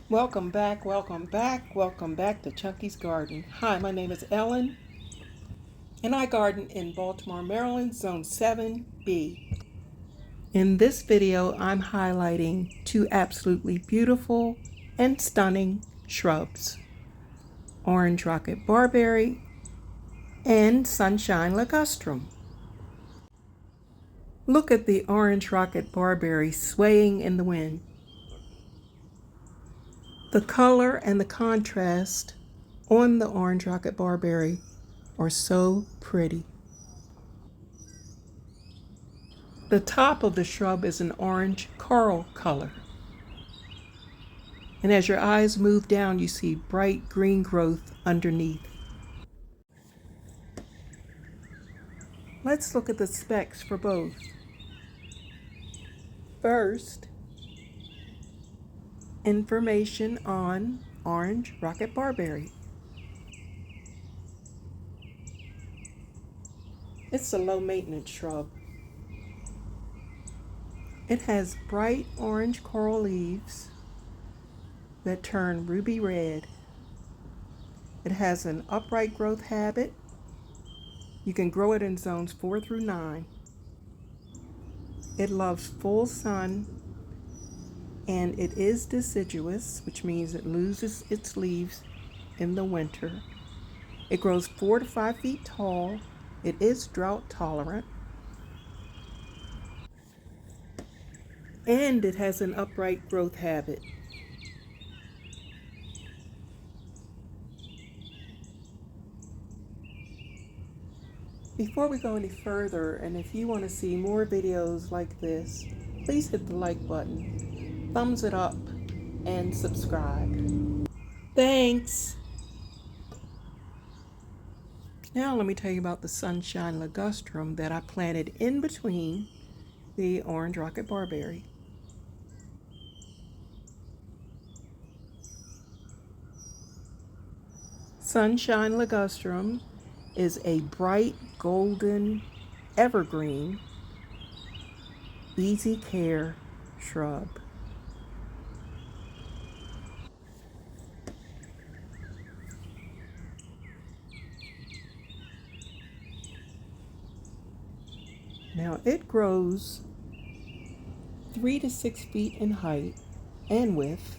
Welcome back to Chunky's Garden. Hi, my name is Ellen, and I garden in Baltimore, Maryland, Zone 7B. In this video, I'm highlighting two absolutely beautiful and stunning shrubs, Orange Rocket Barberry and Sunshine Ligustrum. Look at the Orange Rocket Barberry swaying in the wind. The color and the contrast on the Orange Rocket Barberry are so pretty. The top of the shrub is an orange coral color. And as your eyes move down, you see bright green growth underneath. Let's look at the specs for both. First, information on Orange Rocket Barberry. It's a low maintenance shrub. It has bright orange coral leaves that turn ruby red. It has an upright growth habit. You can grow it in zones 4 through 9. It loves full sun, and it is deciduous, which means it loses its leaves in the winter. It grows 4 to 5 feet tall. It is drought tolerant. And it has an upright growth habit. Before we go any further, and if you want to see more videos like this, please hit the like button, thumbs it up, and subscribe. Thanks! Now let me tell you about the Sunshine Ligustrum that I planted in between the Orange Rocket Barberry. Sunshine Ligustrum is a bright golden evergreen, easy care shrub. Now it grows 3 to 6 feet in height and width,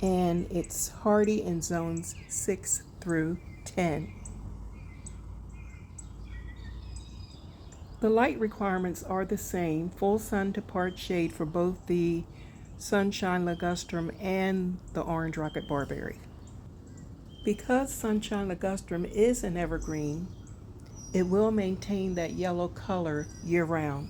and it's hardy in zones 6 through 10. The light requirements are the same, full sun to part shade for both the Sunshine Ligustrum and the Orange Rocket Barberry. Because Sunshine Ligustrum is an evergreen, it will maintain that yellow color year-round.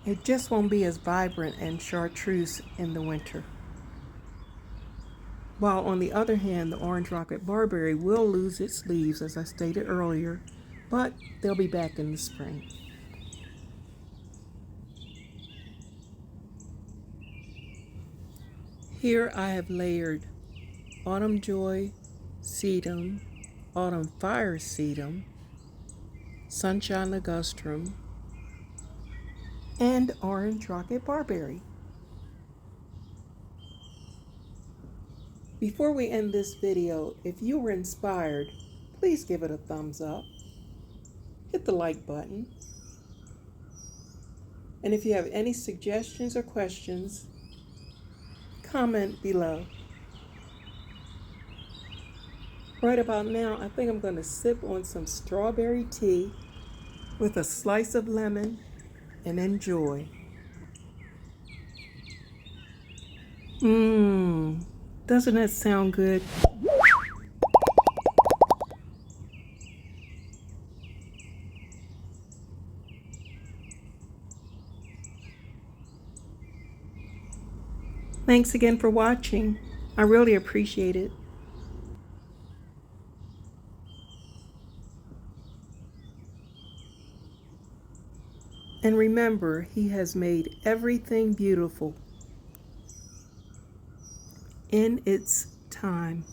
It just won't be as vibrant and chartreuse in the winter. While on the other hand, the Orange Rocket Barberry will lose its leaves, as I stated earlier, but they'll be back in the spring. Here I have layered Autumn Joy sedum, Autumn Fire sedum, Sunshine Ligustrum, and Orange Rocket Barberry. Before we end this video, if you were inspired, please give it a thumbs up. Hit the like button. And if you have any suggestions or questions, comment below. Right about now, I think I'm going to sip on some strawberry tea with a slice of lemon and enjoy. Doesn't that sound good? Thanks again for watching. I really appreciate it. And remember, He has made everything beautiful in its time.